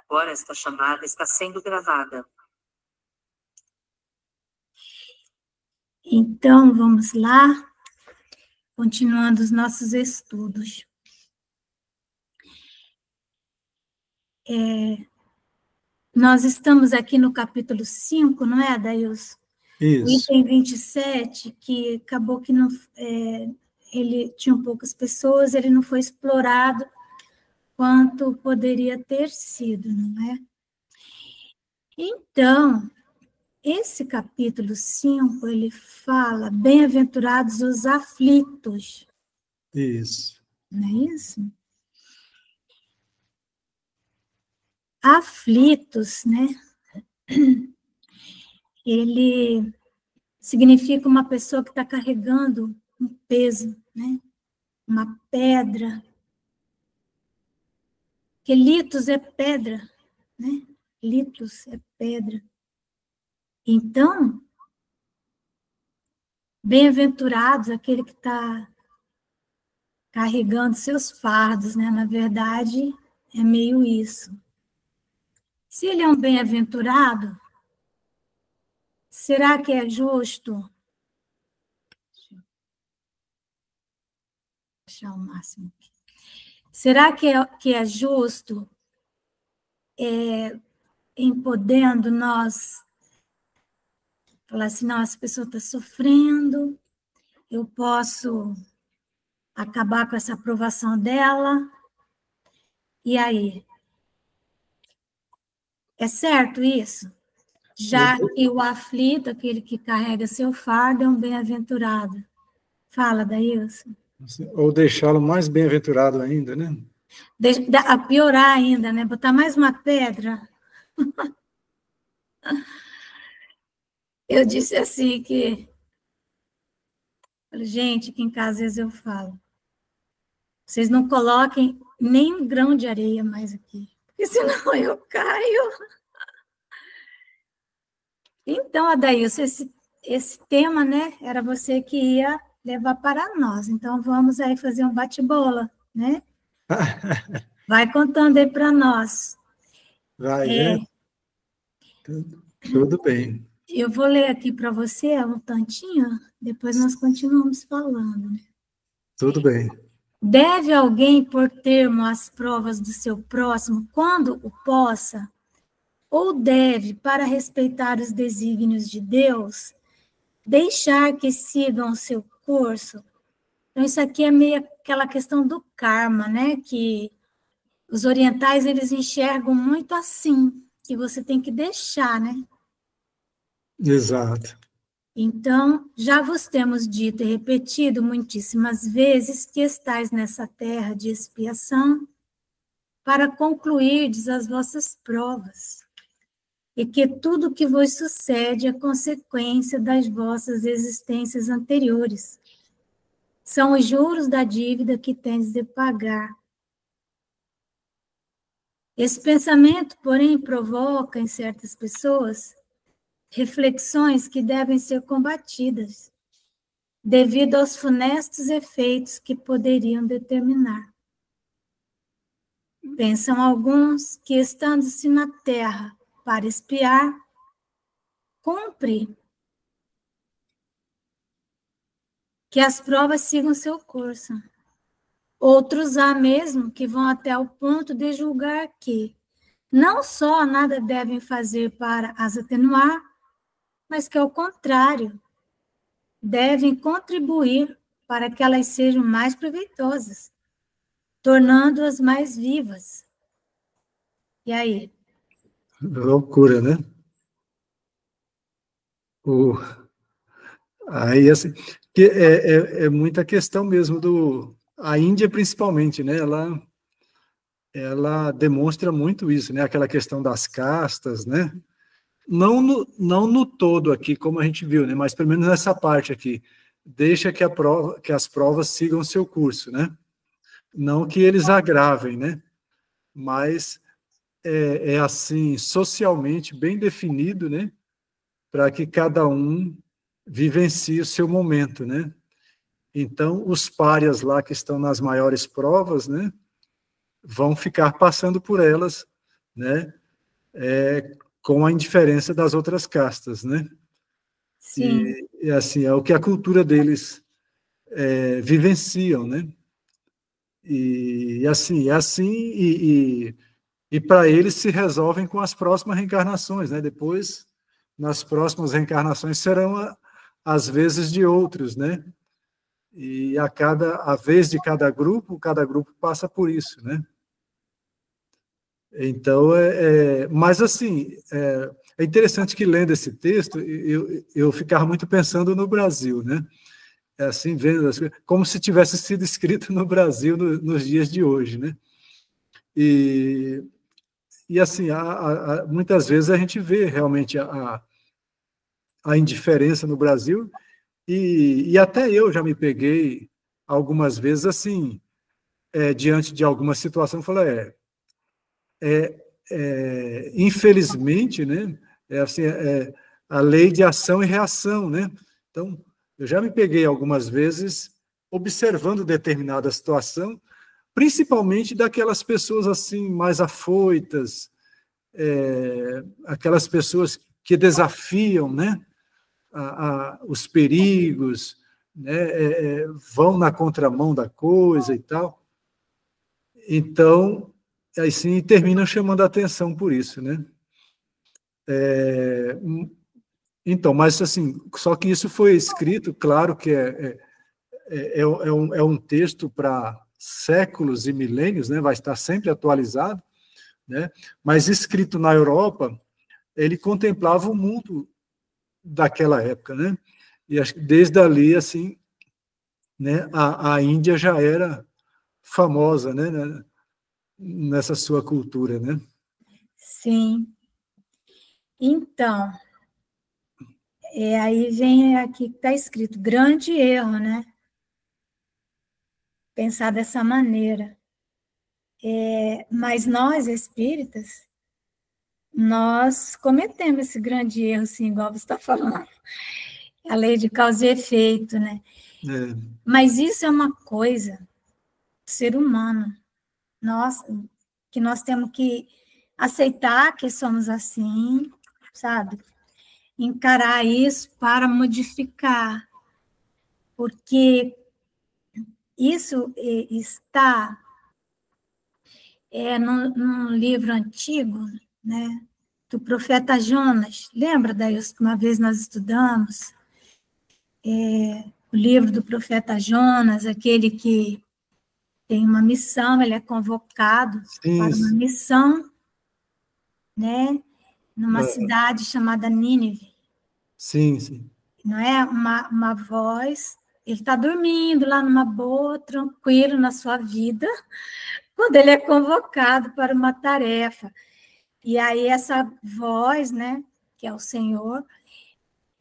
Agora esta chamada está sendo gravada. Então, vamos lá, continuando os nossos estudos. Nós estamos aqui no capítulo 5, não é, Adailson? Isso. O item 27, que acabou que não, ele tinha poucas pessoas, ele não foi explorado quanto poderia ter sido, não é? Então, esse capítulo 5, ele fala, bem-aventurados os aflitos. Isso. Não é isso? Aflitos, né? Ele significa uma pessoa que está carregando um peso, né? Uma pedra. Porque litos é pedra, né? Litos é pedra. Então, bem-aventurados aquele que está carregando seus fardos, né? Na verdade, é meio isso. Se ele é um bem-aventurado, será que é justo? Deixa eu achar o máximo aqui. Será que é justo, em podendo nós falar assim, não, essa pessoa está sofrendo, eu posso acabar com essa aprovação dela, e aí? É certo isso? Já que o aflito, aquele que carrega seu fardo, é um bem-aventurado. Fala, Daílson. Ou deixá-lo mais bem-aventurado ainda, né? A piorar ainda, né? Botar mais uma pedra. Eu disse assim que... Gente, que em casa às vezes eu falo, vocês não coloquem nem um grão de areia mais aqui, porque senão eu caio. Então, Adailson, esse tema, né, era você que ia levar para nós. Então, vamos aí fazer um bate-bola, né? Vai contando aí para nós. Vai, Tudo bem. Eu vou ler aqui para você um tantinho, depois nós continuamos falando, né? Tudo bem. Deve alguém pôr termo às provas do seu próximo quando o possa? Ou deve, para respeitar os desígnios de Deus, deixar que sigam o seu curso? Então, isso aqui é meio aquela questão do karma, né? Que os orientais, eles enxergam muito assim, que você tem que deixar, né? Exato. Então, já vos temos dito e repetido muitíssimas vezes que estais nessa terra de expiação para concluirdes as vossas provas, e que tudo que vos sucede é consequência das vossas existências anteriores. São os juros da dívida que tendes de pagar. Esse pensamento, porém, provoca em certas pessoas reflexões que devem ser combatidas, devido aos funestos efeitos que poderiam determinar. Pensam alguns que, estando-se na terra para espiar, cumpre que as provas sigam seu curso. Outros há mesmo que vão até o ponto de julgar que não só nada devem fazer para as atenuar, mas que, ao contrário, devem contribuir para que elas sejam mais proveitosas, tornando-as mais vivas. E aí? Loucura, né? Aí, assim, que é muita questão mesmo a Índia, principalmente, né? Ela demonstra muito isso, né? Aquela questão das castas, né? Não no todo aqui, como a gente viu, né? Mas pelo menos nessa parte aqui. Deixa que as provas sigam o seu curso, né? Não que eles agravem, né? Mas é assim, socialmente bem definido, né? Para que cada um vivencie o seu momento, né? Então, os párias lá que estão nas maiores provas, né? Vão ficar passando por elas né, com a indiferença das outras castas, né? Sim. E assim, é o que a cultura deles vivenciam, né? E para eles se resolvem com as próximas reencarnações, né? Depois, nas próximas reencarnações serão as vezes de outros, né? E a vez de cada grupo passa por isso, né? Então, mas assim, é interessante que lendo esse texto, eu ficava muito pensando no Brasil, né? Assim, vendo como se tivesse sido escrito no Brasil nos dias de hoje, né? E assim, muitas vezes a gente vê realmente a indiferença no Brasil, e até eu já me peguei algumas vezes assim, diante de alguma situação, falei, infelizmente, né, assim, a lei de ação e reação, né? Então, eu já me peguei algumas vezes observando determinada situação, principalmente daquelas pessoas assim mais afoitas, aquelas pessoas que desafiam, né, os perigos, né, vão na contramão da coisa e tal. Então, aí sim terminam chamando a atenção por isso, né? Então, mas assim, só que isso foi escrito, claro que é um texto para séculos e milênios, né? Vai estar sempre atualizado, né? Mas escrito na Europa, ele contemplava o mundo daquela época, né? E acho que desde ali, assim, né, a Índia já era famosa, né, nessa sua cultura, né? Sim. Então, aí vem aqui que está escrito, grande erro, né? Pensar dessa maneira. Mas nós, espíritas, nós cometemos esse grande erro, sim, igual você está falando. A lei de causa e efeito, né? Mas isso é uma coisa do ser humano. Que nós temos que aceitar que somos assim, sabe? Encarar isso para modificar, porque isso está num livro antigo, né, do profeta Jonas. Lembra, daí, uma vez nós estudamos o livro do profeta Jonas, aquele que tem uma missão, ele é convocado para uma missão, né, numa cidade chamada Nínive. Sim, sim. Não é uma voz, ele está dormindo lá numa boa, tranquilo na sua vida, quando ele é convocado para uma tarefa. E aí essa voz, né, que é o Senhor,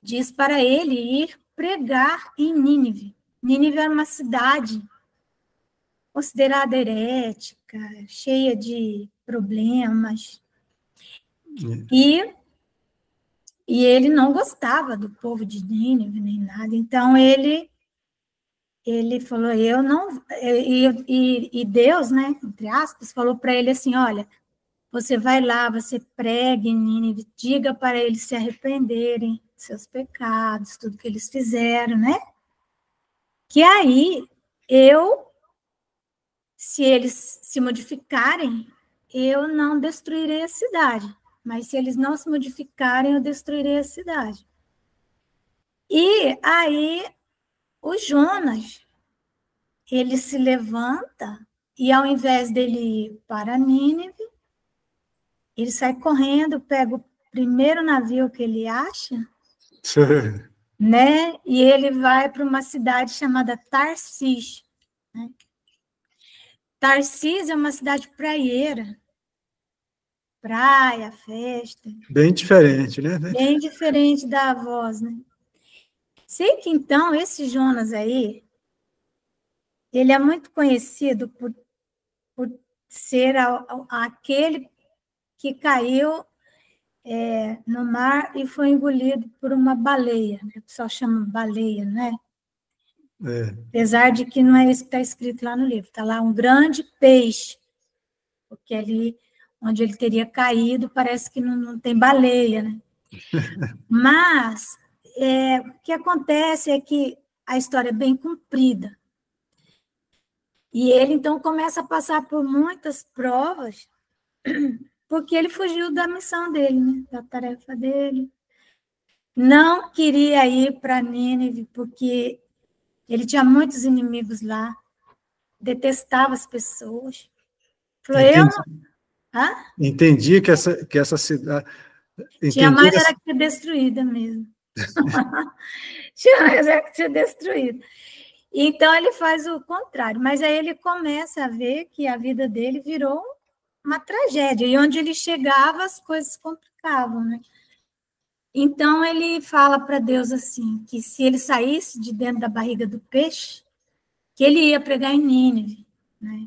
diz para ele ir pregar em Nínive. Nínive era uma cidade considerada herética, cheia de problemas. E ele não gostava do povo de Nínive, nem nada. Então, ele falou, eu não... E Deus, né, entre aspas, falou para ele assim, olha, você vai lá, você pregue em Nínive, diga para eles se arrependerem dos seus pecados, tudo que eles fizeram, né? Que aí, se eles se modificarem, eu não destruirei a cidade. Mas se eles não se modificarem, eu destruirei a cidade. E aí, o Jonas, ele se levanta e, ao invés dele ir para Nínive, ele sai correndo, pega o primeiro navio que ele acha, né? E ele vai para uma cidade chamada Tarsis. Né? Tarsis é uma cidade praieira. Praia, festa. Bem diferente, né? Bem diferente da voz, né? Sei que, então, esse Jonas aí, ele é muito conhecido por ser aquele que caiu no mar e foi engolido por uma baleia. Né? O pessoal chama baleia, não é? Apesar de que não é isso que está escrito lá no livro. Está lá um grande peixe, porque ali onde ele teria caído, parece que não tem baleia, né? Mas o que acontece é que a história é bem comprida. E ele, então, começa a passar por muitas provas, porque ele fugiu da missão dele, né? Da tarefa dele. Não queria ir para Nínive, porque ele tinha muitos inimigos lá, detestava as pessoas. Falou, Entendi que essa cidade... Tinha mais era que ser destruída mesmo. Tinha mais era que ser destruída. Então, ele faz o contrário. Mas aí ele começa a ver que a vida dele virou uma tragédia. E onde ele chegava, as coisas complicavam, né? Então, ele fala para Deus assim, que se ele saísse de dentro da barriga do peixe, que ele ia pregar em Nínive, né?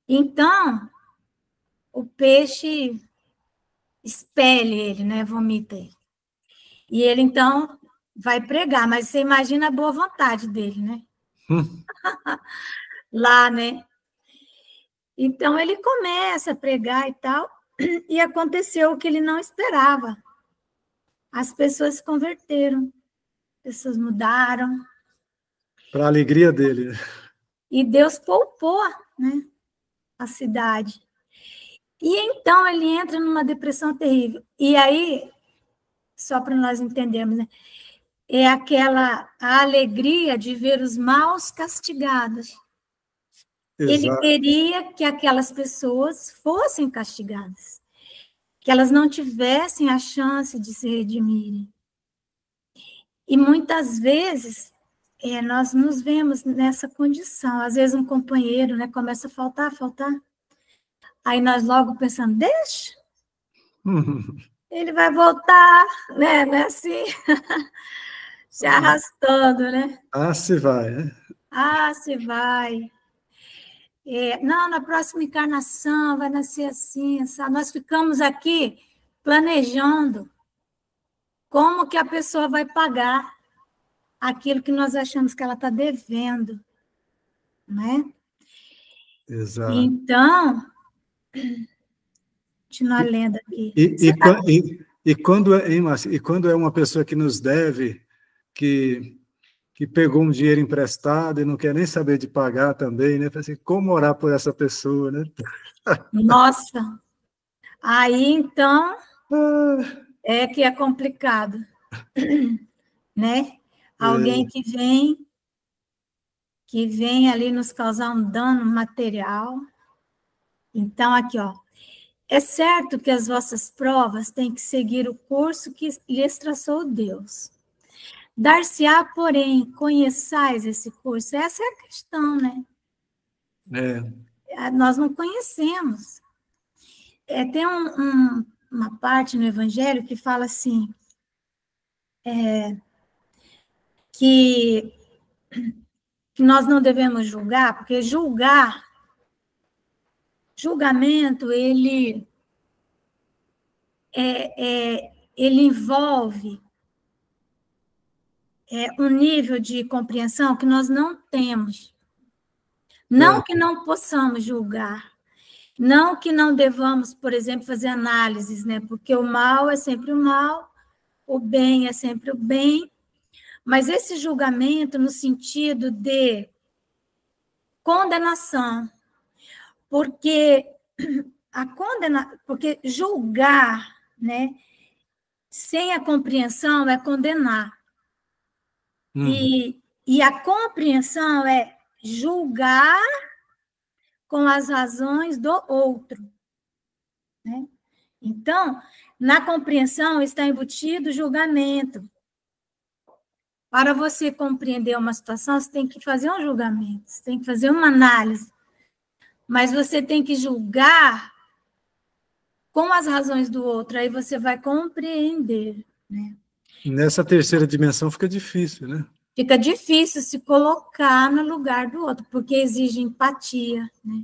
Então, o peixe expele ele, né? Vomita ele. E ele, então, vai pregar, mas você imagina a boa vontade dele, né? Lá, né? Então, ele começa a pregar e tal, e aconteceu o que ele não esperava. As pessoas se converteram, pessoas mudaram. Para a alegria dele. E Deus poupou, né, a cidade. E então ele entra numa depressão terrível. E aí, só para nós entendermos, né, é a alegria de ver os maus castigados. Exato. Ele queria que aquelas pessoas fossem castigadas, que elas não tivessem a chance de se redimirem. E muitas vezes nós nos vemos nessa condição. Às vezes um companheiro, né, começa a faltar. Aí nós logo pensamos, deixa, ele vai voltar, né, assim, se arrastando, né? Se vai, né? Se vai. Não, na próxima encarnação vai nascer assim, sabe? Nós ficamos aqui planejando como que a pessoa vai pagar aquilo que nós achamos que ela está devendo, né? Exato. Então, continuar lendo aqui. E quando é uma pessoa que nos deve, que pegou um dinheiro emprestado e não quer nem saber de pagar também, né? Assim, como orar por essa pessoa, né? Nossa! Aí, então, que é complicado, né? Alguém que vem ali nos causar um dano material. Então, aqui, ó. É certo que as vossas provas têm que seguir o curso que lhes traçou Deus. Dar-se-á, porém, conheçais esse curso? Essa é a questão, né? Nós não conhecemos. Tem uma parte no Evangelho que fala assim, que nós não devemos julgar, porque julgamento, ele envolve um nível de compreensão que nós não temos. Não que não possamos julgar, não que não devamos, por exemplo, fazer análises, né? Porque o mal é sempre o mal, o bem é sempre o bem, mas esse julgamento no sentido de condenação, porque porque julgar, né, sem a compreensão é condenar. E a compreensão é julgar com as razões do outro, né? Então, na compreensão está embutido o julgamento. Para você compreender uma situação, você tem que fazer um julgamento, você tem que fazer uma análise. Mas você tem que julgar com as razões do outro, aí você vai compreender, né? Nessa terceira dimensão fica difícil, né? Fica difícil se colocar no lugar do outro, porque exige empatia, né?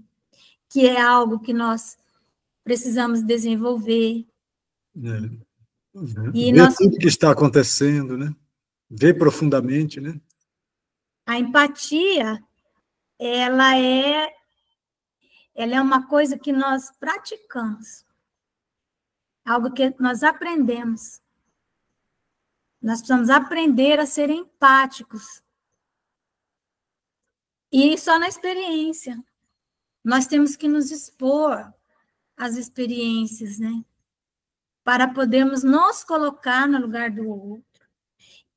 Que é algo que nós precisamos desenvolver. Ver tudo que está acontecendo, né? Ver profundamente, né? A empatia, ela é ela é uma coisa que nós praticamos, algo que nós aprendemos. Nós precisamos aprender a ser empáticos. E só na experiência. Nós temos que nos expor às experiências, né? Para podermos nos colocar no lugar do outro.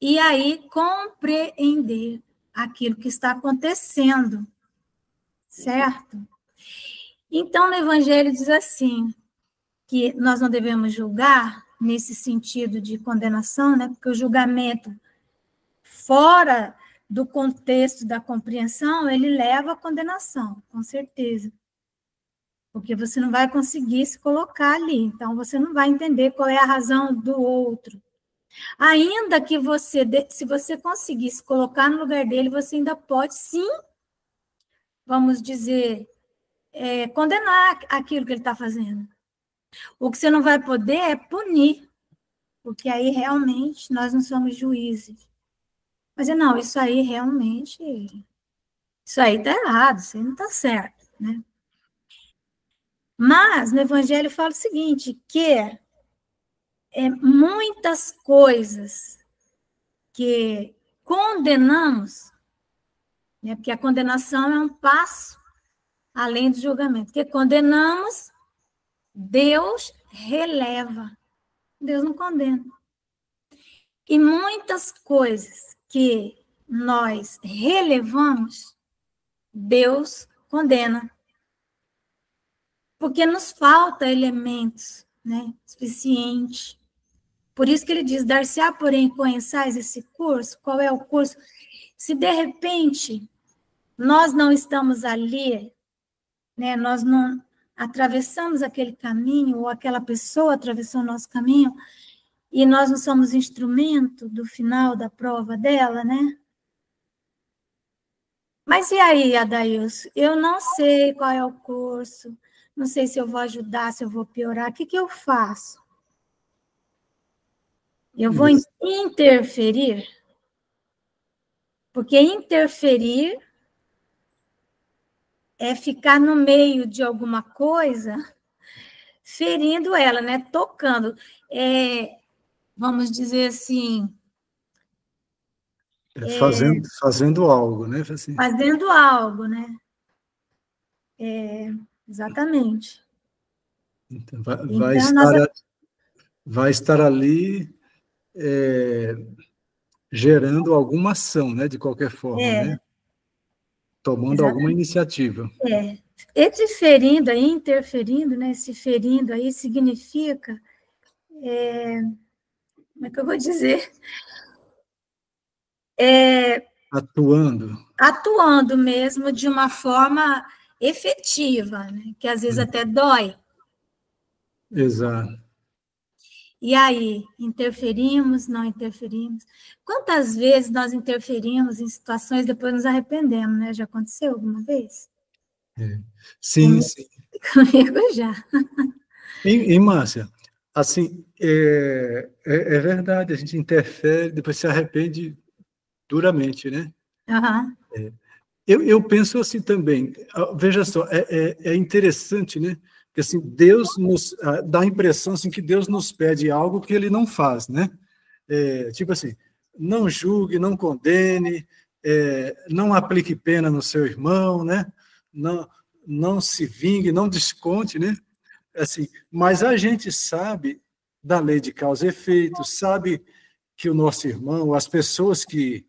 E aí compreender aquilo que está acontecendo. Certo? Então, no Evangelho diz assim, que nós não devemos julgar nesse sentido de condenação, né? Porque o julgamento fora do contexto da compreensão, ele leva à condenação, com certeza. Porque você não vai conseguir se colocar ali, então você não vai entender qual é a razão do outro. Ainda que você, se você conseguir se colocar no lugar dele, você ainda pode, sim, vamos dizer, condenar aquilo que ele está fazendo. O que você não vai poder é punir, porque aí realmente nós não somos juízes. Mas não, isso aí realmente, isso aí está errado, isso aí não está certo, né? Mas no Evangelho fala o seguinte, que muitas coisas que condenamos, né, porque a condenação é um passo além do julgamento, que condenamos, Deus releva, Deus não condena. E muitas coisas que nós relevamos, Deus condena. Porque nos falta elementos, né, suficientes. Por isso que ele diz, dar-se-á, porém, conheçais esse curso? Qual é o curso? Se, de repente, nós não estamos ali, né, nós não atravessamos aquele caminho, ou aquela pessoa atravessou o nosso caminho, e nós não somos instrumento do final da prova dela, né? Mas e aí, Adailson? Eu não sei qual é o curso, não sei se eu vou ajudar, se eu vou piorar, o que eu faço? Eu vou interferir? Porque interferir é ficar no meio de alguma coisa, ferindo ela, né? Tocando. Vamos dizer assim... Fazendo algo, né? Assim. Fazendo algo, né? Exatamente. Então, vai estar ali gerando alguma ação, né? De qualquer forma, né? Tomando exatamente. Alguma iniciativa. Esse ferindo aí, interferindo, né? Esse ferindo aí significa... como é que eu vou dizer? Atuando mesmo de uma forma efetiva, né? Que às vezes até dói. Exato. E aí, interferimos, não interferimos? Quantas vezes nós interferimos em situações e depois nos arrependemos, né? Já aconteceu alguma vez? Sim, sim. Comigo já. E Márcia, assim, é verdade, a gente interfere, depois se arrepende duramente, né? Uhum. Eu penso assim também, veja só, é interessante, né? Porque assim, Deus nos dá a impressão assim, que Deus nos pede algo que ele não faz, né? Tipo assim, não julgue, não condene, não aplique pena no seu irmão, né? Não se vingue, não desconte, né? Assim, mas a gente sabe da lei de causa e efeito, sabe que o nosso irmão, as pessoas que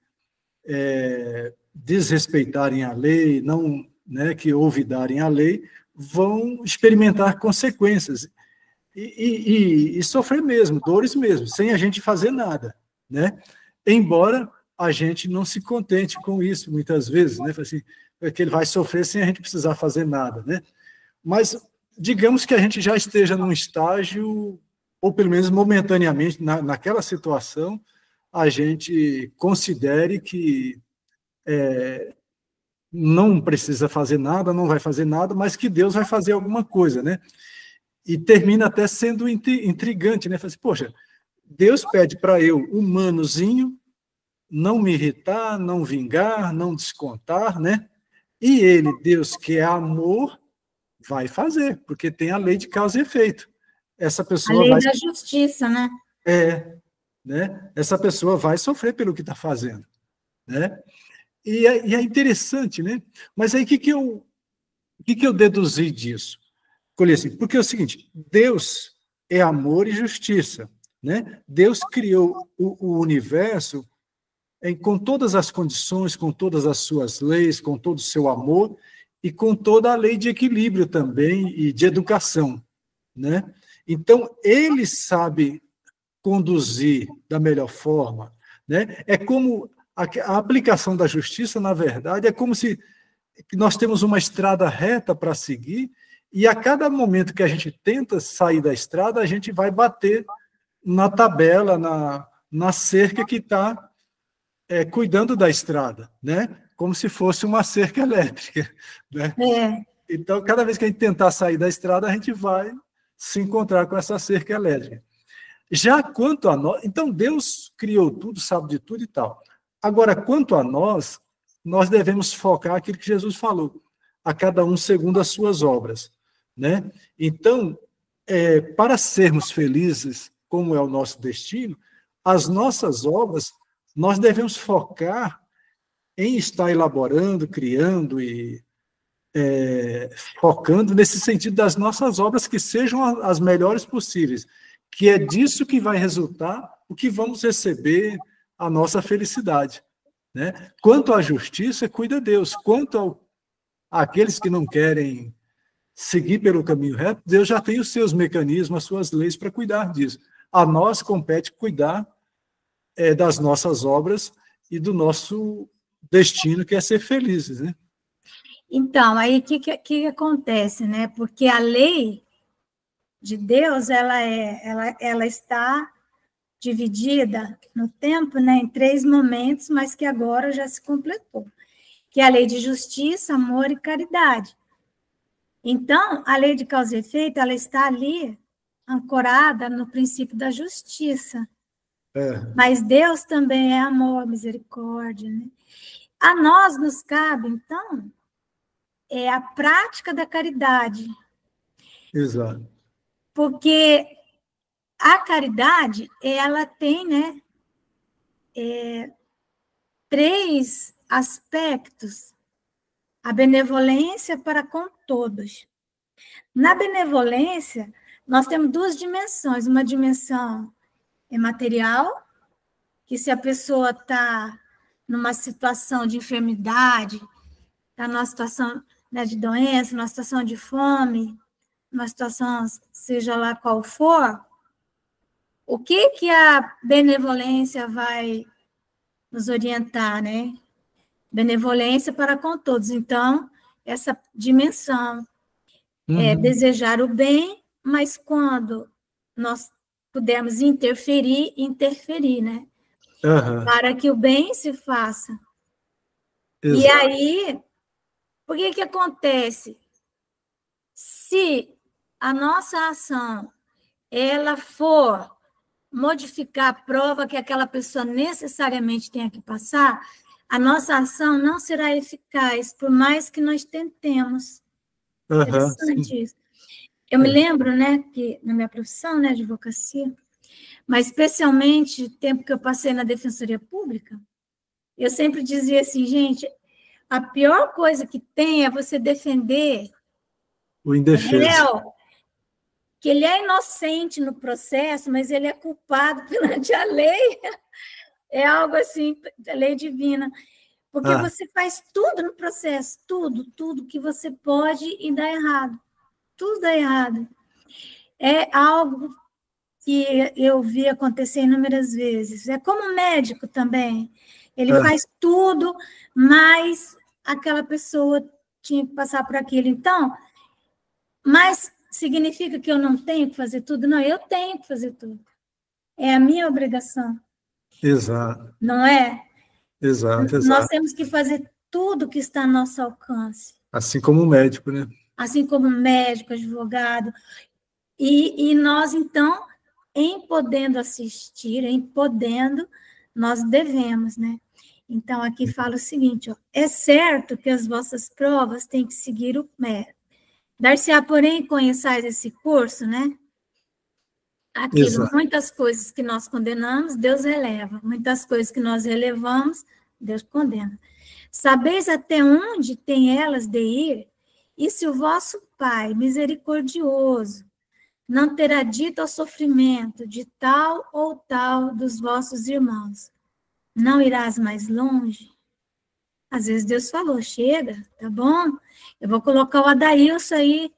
desrespeitarem a lei, não, né, que olvidarem a lei, vão experimentar consequências e sofrer mesmo, dores mesmo, sem a gente fazer nada, né? Embora a gente não se contente com isso muitas vezes, né? Assim, que ele vai sofrer sem a gente precisar fazer nada, né? Mas digamos que a gente já esteja num estágio, ou pelo menos momentaneamente naquela situação, a gente considere que não precisa fazer nada, não vai fazer nada, mas que Deus vai fazer alguma coisa, né? E termina até sendo intrigante, né? Fala assim, poxa, Deus pede para eu, humanozinho, não me irritar, não vingar, não descontar, né? E ele, Deus, que é amor, Vai fazer, porque tem a lei de causa e efeito. Essa A pessoa lei vai... da justiça, né? Né? Essa pessoa vai sofrer pelo que está fazendo, né? E é interessante, né? Mas aí, o que eu deduzi disso? Colhi assim, porque é o seguinte, Deus é amor e justiça, né? Deus criou o universo com todas as condições, com todas as suas leis, com todo o seu amor e com toda a lei de equilíbrio também e de educação, né? Então, ele sabe conduzir da melhor forma, né? É como a aplicação da justiça, na verdade, é como se nós temos uma estrada reta para seguir e a cada momento que a gente tenta sair da estrada, a gente vai bater na tabela, na cerca que está cuidando da estrada, né? Como se fosse uma cerca elétrica, né? Então, cada vez que a gente tentar sair da estrada, a gente vai se encontrar com essa cerca elétrica. Já quanto a nós, então Deus criou tudo, sabe de tudo e tal. Agora, quanto a nós devemos focar aquilo que Jesus falou, a cada um segundo as suas obras, né? Então, para sermos felizes, como é o nosso destino, as nossas obras, nós devemos focar em estar elaborando, criando e focando nesse sentido das nossas obras que sejam as melhores possíveis, que é disso que vai resultar o que vamos receber a nossa felicidade, né? Quanto à justiça, cuida Deus. Quanto àqueles que não querem seguir pelo caminho reto, Deus já tem os seus mecanismos, as suas leis para cuidar disso. A nós compete cuidar das nossas obras e do nosso destino, que é ser felizes, né? Então, aí o que acontece, né? Porque a lei de Deus, ela está dividida no tempo, né, em 3 momentos, mas que agora já se completou, que é a lei de justiça, amor e caridade. Então, a lei de causa e efeito, ela está ali ancorada no princípio da justiça. Mas Deus também é amor, misericórdia, né? A nós nos cabe, então, a prática da caridade. Exato. Porque a caridade, ela tem, né, 3 aspectos. A benevolência para com todos. Na benevolência, nós temos 2 dimensões. Uma dimensão material, que se a pessoa está numa situação de enfermidade, está numa situação, né, de doença, numa situação de fome, numa situação, seja lá qual for, o que a benevolência vai nos orientar, né? Benevolência para com todos. Então, essa dimensão é desejar o bem, mas quando nós pudermos interferir, né? Para que o bem se faça. Exato. E aí, o que acontece? Se a nossa ação ela for modificar a prova que aquela pessoa necessariamente tenha que passar, a nossa ação não será eficaz, por mais que nós tentemos. Interessante isso. Eu me lembro, né, que na minha profissão, né, de advocacia, mas especialmente no tempo que eu passei na Defensoria Pública, eu sempre dizia assim, gente, a pior coisa que tem é você defender o indefeso. Que ele é inocente no processo, mas ele é culpado perante a lei. É algo assim, a lei divina. Porque você faz tudo no processo, tudo que você pode e dá errado. Tudo dá errado. É algo que eu vi acontecer inúmeras vezes. É como médico também. Ele faz tudo, mas aquela pessoa tinha que passar por aquilo. Então, mas significa que eu não tenho que fazer tudo? Não, eu tenho que fazer tudo. É a minha obrigação. Exato. Não é? Exato. Nós temos que fazer tudo que está ao nosso alcance. Assim como o médico, né? Assim como médico, advogado. E nós, então, em podendo assistir, em podendo, nós devemos, né? Então, aqui fala o seguinte, ó, é certo que as vossas provas têm que seguir Dar-se-á, porém, conheçais esse curso, né? Aquilo, Exato. muitas coisas que nós condenamos, Deus releva. Muitas coisas que nós relevamos, Deus condena. Sabeis até onde tem elas de ir? E se o vosso Pai, misericordioso, não terá dito ao sofrimento de tal ou tal dos vossos irmãos, não irás mais longe? Às vezes Deus falou, chega, tá bom? Eu vou colocar o Adailson aí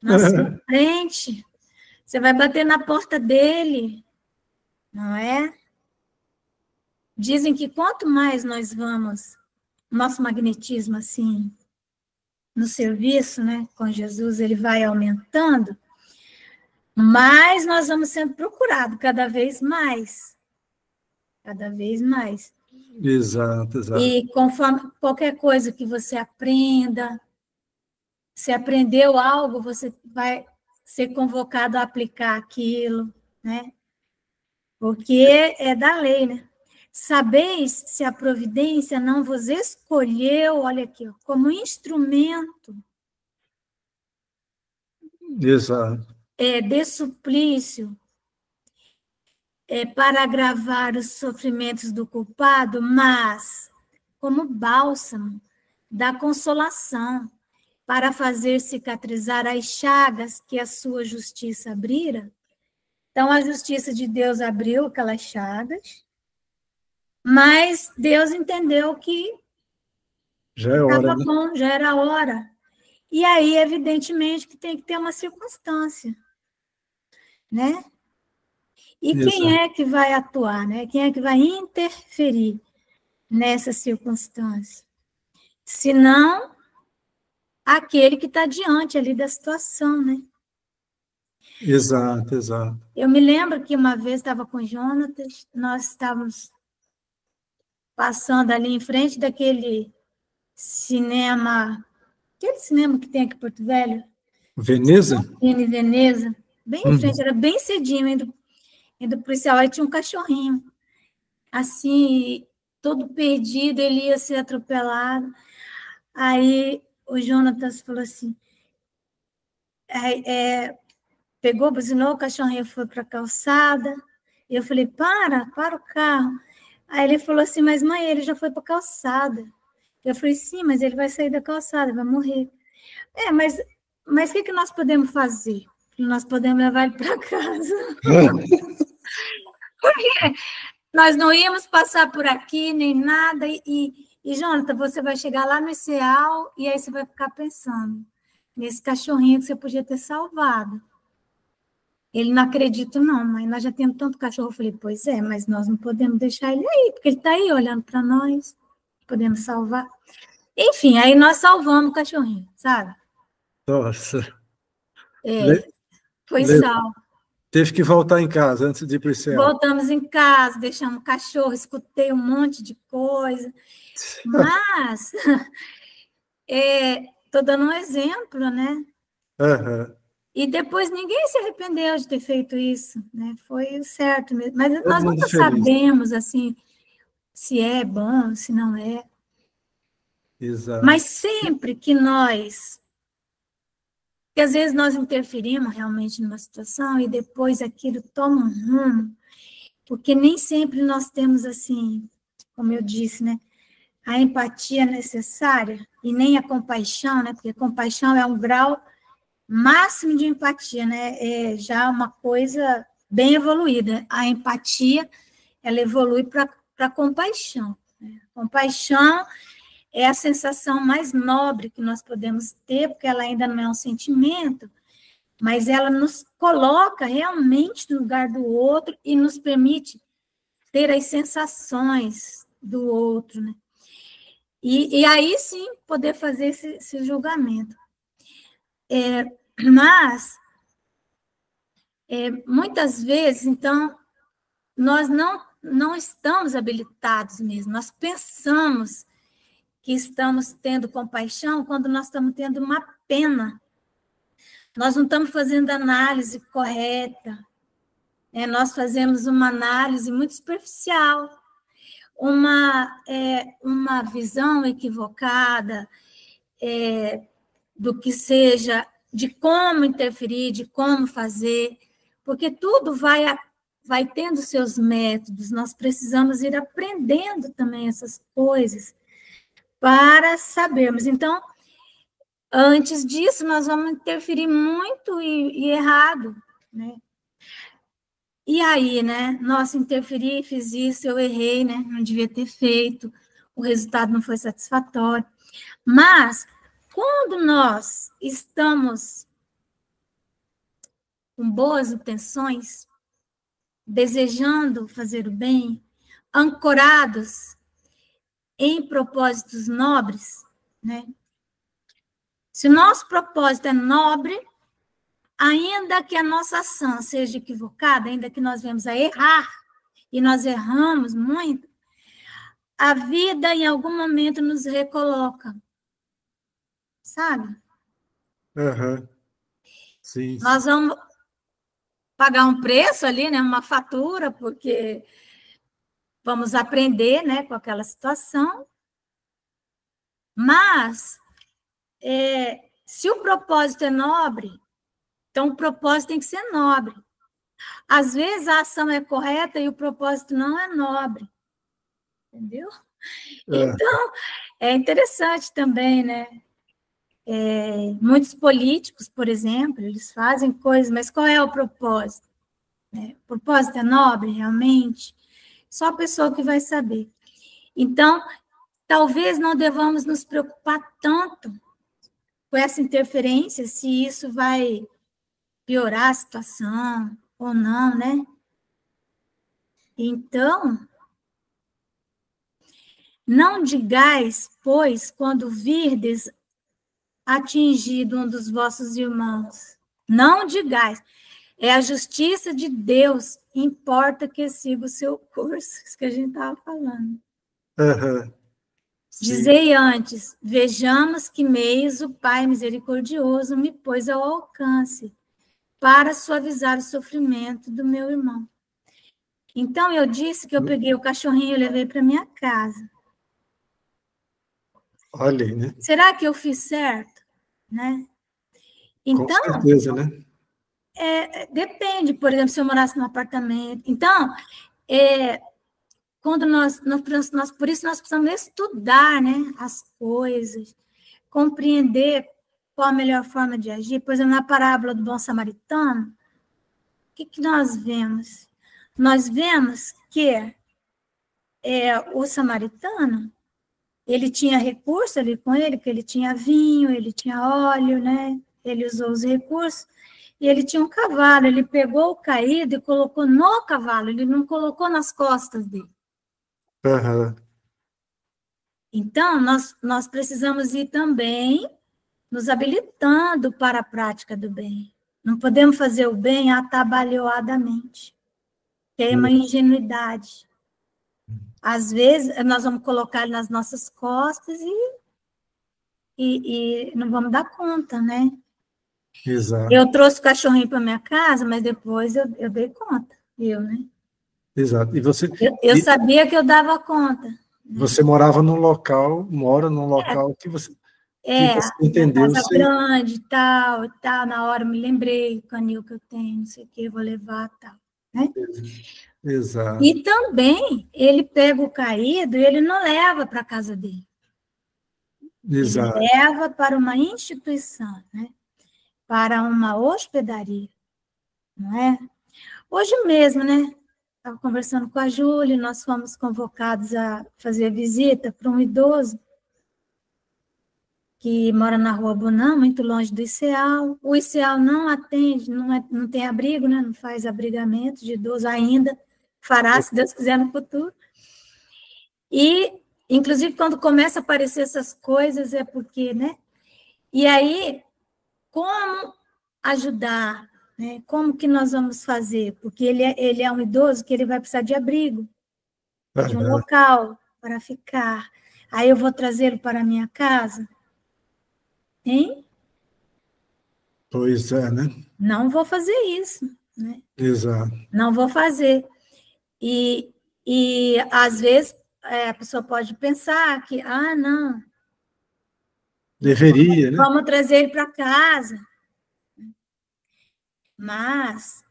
na sua frente. Você vai bater na porta dele, não é? Dizem que quanto mais nós vamos, nosso magnetismo assim, no serviço, né, com Jesus, ele vai aumentando, mais nós vamos sendo procurados cada vez mais. Cada vez mais. Exato, exato. E conforme qualquer coisa que você aprenda, se aprendeu algo, você vai ser convocado a aplicar aquilo, né? Porque é da lei, né? Sabeis se a providência não vos escolheu, olha aqui, ó, como instrumento Exato. de suplício para agravar os sofrimentos do culpado, mas como bálsamo da consolação, para fazer cicatrizar as chagas que a sua justiça abrira. Então, a justiça de Deus abriu aquelas chagas, mas Deus entendeu que Já é hora, estava né? bom, já era a hora. E aí, evidentemente, que tem que ter uma circunstância, né? E quem Exato. é que vai atuar, né? Quem é que vai interferir nessa circunstância? Senão aquele que está diante ali da situação, né? Exato, exato. Eu me lembro que uma vez estava com o Jonatas, nós estávamos passando ali em frente daquele cinema, aquele cinema que tem aqui em Porto Velho, Veneza? em Veneza, bem em frente, Uhum. era bem cedinho, indo para o céu, aí tinha um cachorrinho, assim, todo perdido, ele ia ser atropelado. Aí o Jonatas falou assim, pegou, buzinou, o cachorrinho foi para a calçada, e eu falei, para o carro. Aí ele falou assim, mas mãe, ele já foi para a calçada. Eu falei, sim, mas ele vai sair da calçada, vai morrer. Mas o que nós podemos fazer? Nós podemos levar ele para casa. Nós não íamos passar por aqui, nem nada. E Jonathan, você vai chegar lá no ICEAL e aí você vai ficar pensando nesse cachorrinho que você podia ter salvado. Ele não acredita, não, mas nós já temos tanto cachorro. Eu falei, pois é, mas nós não podemos deixar ele aí, porque ele está aí olhando para nós. Podemos salvar. Enfim, aí nós salvamos o cachorrinho, sabe? Nossa. Foi salvo. Teve que voltar em casa antes de ir para o céu. Voltamos em casa, deixamos o cachorro, escutei um monte de coisa. Mas, estou dando um exemplo, né? Uhum. E depois ninguém se arrependeu de ter feito isso, né? Foi o certo mesmo. Mas Todo nós mundo nunca feliz. sabemos, assim, se é bom, se não é. Exato. Mas sempre que nós... Porque às vezes nós interferimos realmente numa situação e depois aquilo toma um rumo, porque nem sempre nós temos, assim, como eu disse, né? A empatia necessária e nem a compaixão, né? Porque compaixão é um grau máximo de empatia, né? É já uma coisa bem evoluída. A empatia, ela evolui para a compaixão. Né? Compaixão é a sensação mais nobre que nós podemos ter, porque ela ainda não é um sentimento, mas ela nos coloca realmente no lugar do outro e nos permite ter as sensações do outro, né? E aí sim poder fazer esse julgamento. Mas, muitas vezes, então, nós não estamos habilitados mesmo, nós pensamos que estamos tendo compaixão quando nós estamos tendo uma pena. Nós não estamos fazendo análise correta, né? Nós fazemos uma análise muito superficial, uma visão equivocada do que seja de como interferir, de como fazer, porque tudo vai tendo seus métodos, nós precisamos ir aprendendo também essas coisas para sabermos. Então, antes disso, nós vamos interferir muito e errado, né? E aí, né? Nossa, interferi, fiz isso, eu errei, né? Não devia ter feito, o resultado não foi satisfatório. Mas, quando nós estamos com boas intenções, desejando fazer o bem, ancorados em propósitos nobres, né? Se o nosso propósito é nobre, ainda que a nossa ação seja equivocada, ainda que nós venhamos a errar, e nós erramos muito, a vida em algum momento nos recoloca, sabe? Aham. Sim, sim. Nós vamos pagar um preço ali, né, uma fatura, porque vamos aprender, né, com aquela situação, mas se o propósito é nobre, então o propósito tem que ser nobre. Às vezes a ação é correta e o propósito não é nobre, entendeu? Então, é interessante também, né? Muitos políticos, por exemplo, eles fazem coisas, mas qual é o propósito? O propósito é nobre, realmente? Só a pessoa que vai saber. Então, talvez não devamos nos preocupar tanto com essa interferência, se isso vai piorar a situação ou não, né? Então, não digais, pois, quando virdes atingido um dos vossos irmãos, não digais, é a justiça de Deus, importa que siga o seu curso, isso que a gente estava falando. Aham. Sim. Dizei antes, vejamos que meios o Pai misericordioso me pôs ao alcance para suavizar o sofrimento do meu irmão. Então, eu disse que eu peguei o cachorrinho e levei para minha casa. Olha aí, né? Será que eu fiz certo? Né? Então, com certeza, né? Depende, por exemplo, se eu morasse num apartamento. Então, quando por isso nós precisamos estudar, né, as coisas, compreender qual a melhor forma de agir. Por exemplo, na parábola do bom samaritano, o que nós vemos? Nós vemos que o samaritano, ele tinha recurso ali com ele, que ele tinha vinho, ele tinha óleo, né? Ele usou os recursos, e ele tinha um cavalo, ele pegou o caído e colocou no cavalo, ele não colocou nas costas dele. Aham. Então, nós precisamos ir também nos habilitando para a prática do bem. Não podemos fazer o bem atabalhoadamente, que é uma ingenuidade. Às vezes, nós vamos colocar ele nas nossas costas e não vamos dar conta, né? Exato. Eu trouxe o cachorrinho para minha casa, mas depois eu dei conta, né? Exato. E você, Eu sabia que eu dava conta. Né? Você mora num local que você entendeu. Casa grande e tal, na hora eu me lembrei o canil que eu tenho, não sei o que, eu vou levar tal, né? Exato. E também ele pega o caído e ele não leva para a casa dele. Exato. Ele leva para uma instituição, né? Para uma hospedaria, não é? Hoje mesmo, né? Estava conversando com a Júlia, nós fomos convocados a fazer visita para um idoso que mora na Rua Bonão, muito longe do ICEAL. O ICEAL não atende, não tem abrigo, né? Não faz abrigamento de idoso ainda, fará, se Deus quiser, no futuro. E, inclusive, quando começa a aparecer essas coisas, é porque, né? E aí, como ajudar, né? Como que nós vamos fazer? Porque ele é um idoso que ele vai precisar de abrigo, de um local para ficar. Aí eu vou trazê-lo para a minha casa? Hein? Pois é, né? Não vou fazer isso, né? Exato. Não vou fazer. E às vezes, a pessoa pode pensar que, não. Deveria, né? Vamos trazer ele para casa. Mas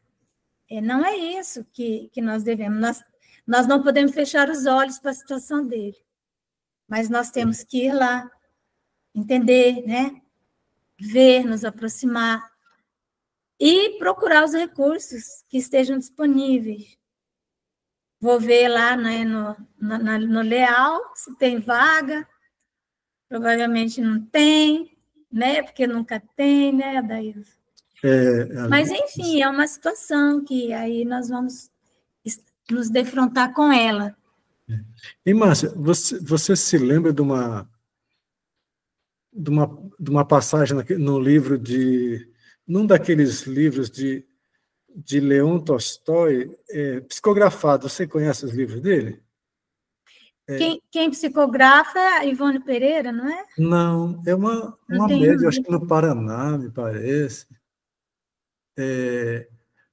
não é isso que nós devemos. Nós não podemos fechar os olhos para a situação dele, mas nós temos que ir lá, entender, né? Ver, nos aproximar e procurar os recursos que estejam disponíveis. Vou ver lá, né, no Leal se tem vaga, provavelmente não tem, né? Porque nunca tem, né, Adailson? Mas, enfim, é uma situação que aí nós vamos nos defrontar com ela. E, Márcia, você se lembra de uma passagem no livro num daqueles livros de Leon Tolstói, psicografado, você conhece os livros dele? Quem psicografa é a Ivone Pereira, não é? Não, é uma média, acho que no Paraná, me parece.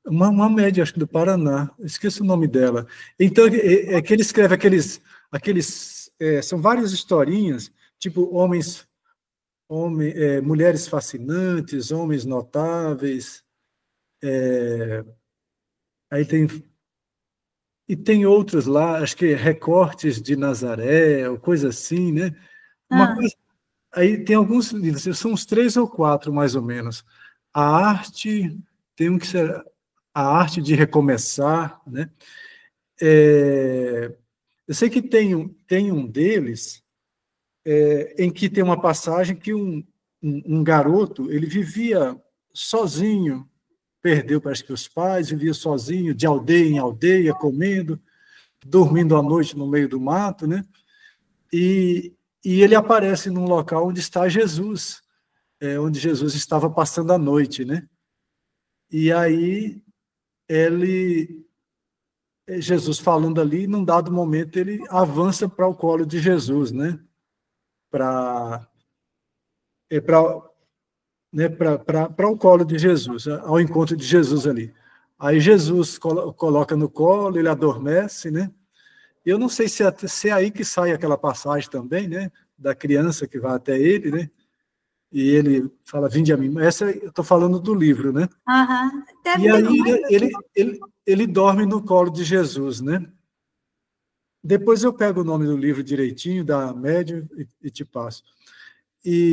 Uma média, acho que do Paraná, esqueço o nome dela. Então, que ele escreve são várias historinhas, tipo mulheres fascinantes, homens notáveis, aí tem outros lá, acho que recortes de Nazaré, ou coisa assim, né? Aí tem alguns livros, são uns 3 ou 4, mais ou menos. Tem um que ser A Arte de Recomeçar, né? Eu sei que tem um deles em que tem uma passagem que um garoto, ele vivia sozinho, perdeu, parece que os pais, vivia sozinho, de aldeia em aldeia, comendo, dormindo à noite no meio do mato, né? E ele aparece num local onde está Jesus, onde Jesus estava passando a noite, né? E aí Jesus falando ali, num dado momento ele avança para o colo de Jesus, né? Para o colo de Jesus, ao encontro de Jesus ali. Aí Jesus coloca no colo, ele adormece, né? Eu não sei se é aí que sai aquela passagem também, né? Da criança que vai até ele, né? E ele fala, vinde a mim. Essa eu estou falando do livro, né? E aí ele dorme no colo de Jesus, né? Depois eu pego o nome do livro direitinho, da médium, e te passo.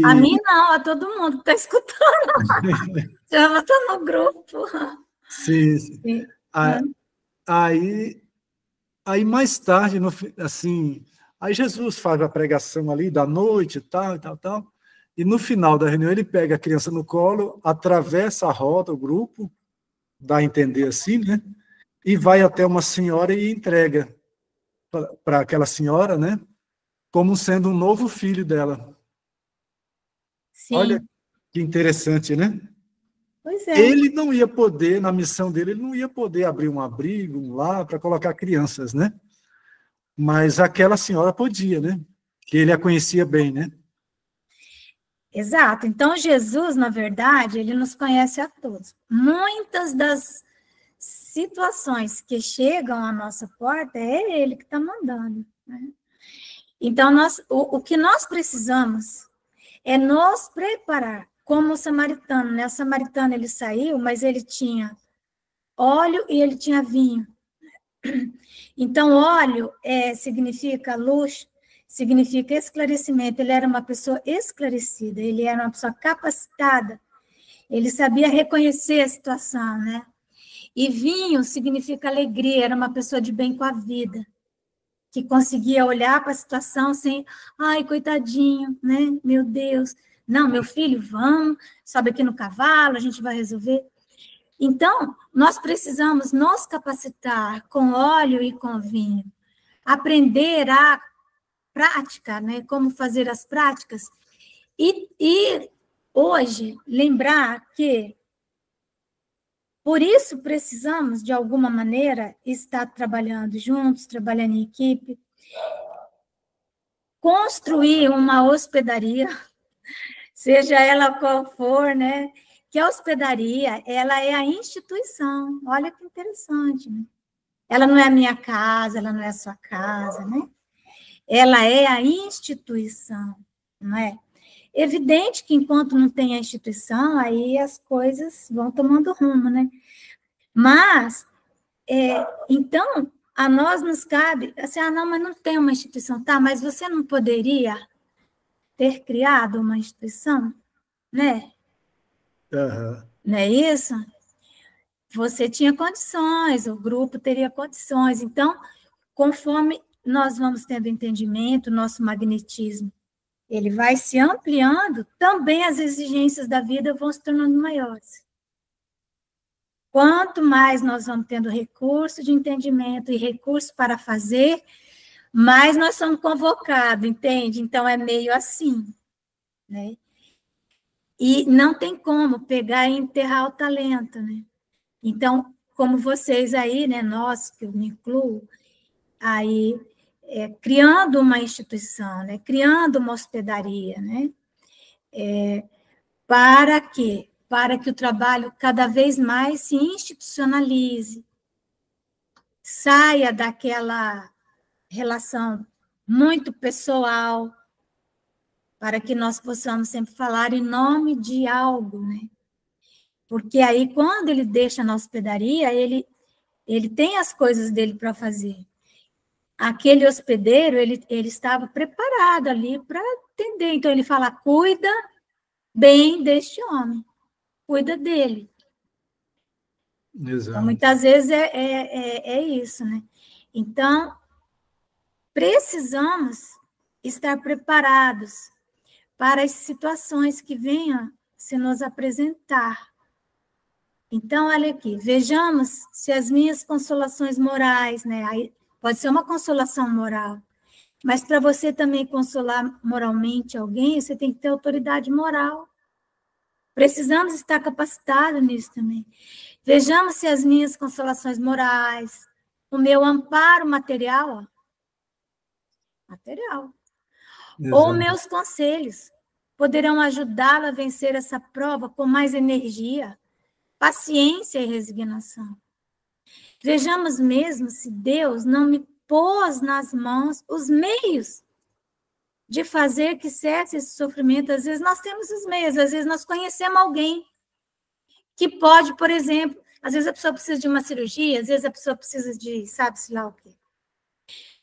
A mim não, a todo mundo que está escutando. Já está no grupo. Sim. Aí mais tarde, assim, aí Jesus faz a pregação ali da noite, tal, e no final da reunião ele pega a criança no colo, atravessa a roda, o grupo, dá a entender assim, né? E vai até uma senhora e entrega para aquela senhora, né? Como sendo um novo filho dela. Sim. Olha que interessante, né? Pois é. Ele não ia poder, na missão dele, ele não ia poder abrir um abrigo, um lar, para colocar crianças, né? Mas aquela senhora podia, né? Que ele a conhecia bem, né? Exato. Então, Jesus, na verdade, ele nos conhece a todos. Muitas das situações que chegam à nossa porta é ele que está mandando, né? Então, o que nós precisamos é nos preparar, como o samaritano, né? O samaritano, ele saiu, mas ele tinha óleo e ele tinha vinho. Então, óleo significa luz, significa esclarecimento. Ele era uma pessoa esclarecida, ele era uma pessoa capacitada, ele sabia reconhecer a situação, né? E vinho significa alegria, era uma pessoa de bem com a vida, que conseguia olhar para a situação sem, ai, coitadinho, né? Meu Deus. Não, meu filho, vamos, sobe aqui no cavalo, a gente vai resolver. Então, nós precisamos nos capacitar com óleo e com vinho, aprender a prática, né? Como fazer as práticas, e hoje lembrar que por isso precisamos, de alguma maneira, estar trabalhando juntos, trabalhando em equipe, construir uma hospedaria, seja ela qual for, né? Que a hospedaria, ela é a instituição. Olha que interessante, né? Ela não é a minha casa, ela não é a sua casa, né? Ela é a instituição, não é? Evidente que enquanto não tem a instituição, aí as coisas vão tomando rumo, né? Mas, então, a nós nos cabe, assim, não, mas não tem uma instituição, tá, mas você não poderia ter criado uma instituição, né? Aham. Não é isso? Você tinha condições, o grupo teria condições. Então, conforme nós vamos tendo entendimento, nosso magnetismo, ele vai se ampliando, também as exigências da vida vão se tornando maiores. Quanto mais nós vamos tendo recurso de entendimento e recurso para fazer, mais nós somos convocados, entende? Então, é meio assim, né? E não tem como pegar e enterrar o talento, né? Então, como vocês aí, né, nós, que eu me incluo, aí, criando uma instituição, né, criando uma hospedaria, né? Para quê? Para que o trabalho cada vez mais se institucionalize, saia daquela relação muito pessoal, para que nós possamos sempre falar em nome de algo, né? Porque aí, quando ele deixa na hospedaria, ele tem as coisas dele para fazer. Aquele hospedeiro, ele estava preparado ali para atender. Então, ele fala, cuida bem deste homem, cuida dele. Exato. Então, muitas vezes é isso, né? Então, precisamos estar preparados para as situações que venham se nos apresentar. Então, olha aqui, vejamos se as minhas consolações morais, né? Aí pode ser uma consolação moral, mas para você também consolar moralmente alguém, você tem que ter autoridade moral. Precisamos estar capacitados nisso também. Vejamos se as minhas consolações morais, o meu amparo material, ou meus conselhos, poderão ajudá-lo a vencer essa prova com mais energia, paciência e resignação. Vejamos mesmo se Deus não me pôs nas mãos os meios de fazer que cesse esse sofrimento. Às vezes nós temos os meios, às vezes nós conhecemos alguém que pode, por exemplo, às vezes a pessoa precisa de uma cirurgia, às vezes a pessoa precisa de, sabe-se lá o quê.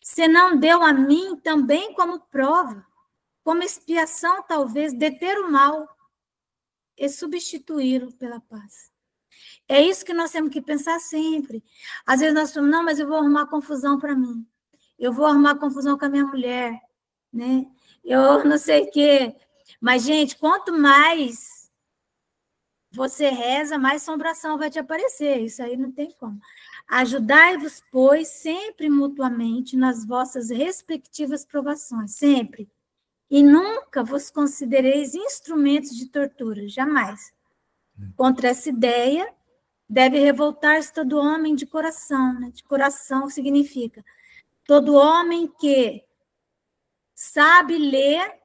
Você não deu a mim também como prova, como expiação, talvez, deter o mal e substituí-lo pela paz. É isso que nós temos que pensar sempre. Às vezes nós falamos, não, mas eu vou arrumar confusão para mim. Eu vou arrumar confusão com a minha mulher, né? Eu não sei o quê. Mas, gente, quanto mais você reza, mais assombração vai te aparecer. Isso aí não tem como. Ajudai-vos, pois, sempre mutuamente nas vossas respectivas provações, sempre. E nunca vos considereis instrumentos de tortura, jamais. Contra essa ideia, deve revoltar-se todo homem de coração, né? De coração significa todo homem que sabe ler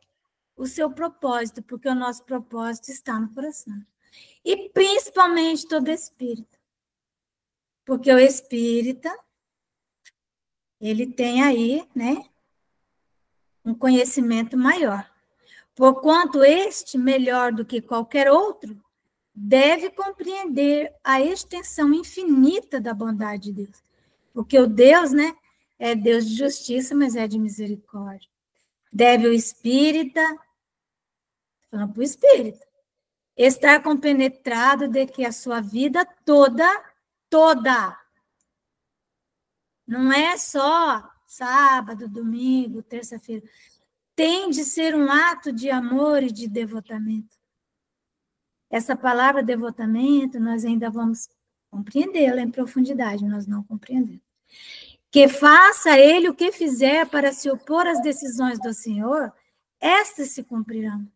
o seu propósito, porque o nosso propósito está no coração. E principalmente todo espírito. Porque o espírita, ele tem aí, né, um conhecimento maior. Porquanto este, melhor do que qualquer outro, deve compreender a extensão infinita da bondade de Deus. Porque o Deus, né, é Deus de justiça, mas é de misericórdia. Deve o espírita, falando para o espírito, estar compenetrado de que a sua vida toda, não é só sábado, domingo, terça-feira, tem de ser um ato de amor e de devotamento. Essa palavra devotamento, nós ainda vamos compreendê-la em profundidade, nós não compreendemos. Que faça ele o que fizer para se opor às decisões do Senhor, estas se cumprirão.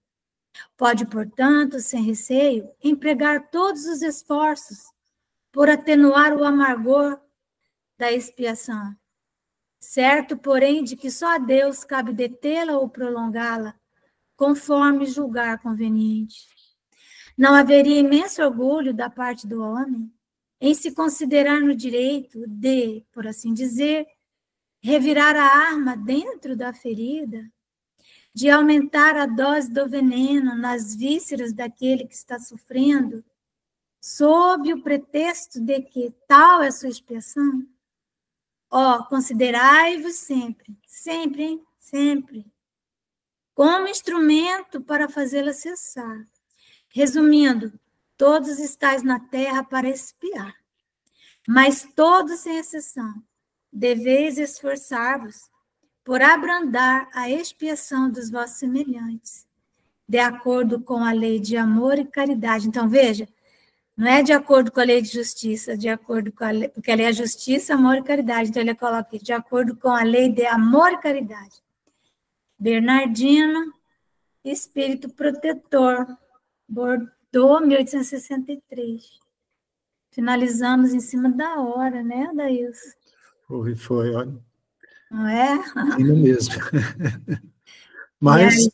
Pode, portanto, sem receio, empregar todos os esforços por atenuar o amargor da expiação. Certo, porém, de que só a Deus cabe detê-la ou prolongá-la, conforme julgar conveniente. Não haveria imenso orgulho da parte do homem em se considerar no direito de, por assim dizer, revirar a arma dentro da ferida, de aumentar a dose do veneno nas vísceras daquele que está sofrendo, sob o pretexto de que tal é a sua expiação? Ó, considerai-vos sempre, sempre, hein? Sempre, como instrumento para fazê-la cessar. Resumindo, todos estáis na terra para expiar, mas todos, sem exceção, deveis esforçar-vos por abrandar a expiação dos vossos semelhantes, de acordo com a lei de amor e caridade. Então, veja, não é de acordo com a lei de justiça, de acordo com a lei, porque a lei é justiça, amor e caridade. Então, ele coloca aqui, de acordo com a lei de amor e caridade. Bernardino, Espírito Protetor, Bordeaux, 1863. Finalizamos em cima da hora, né, Adailson? Foi, olha. Não é? Ainda mesmo. Mas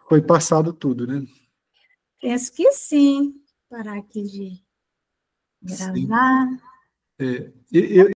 foi passado tudo, né? Penso que sim. Parar aqui de gravar. Sim.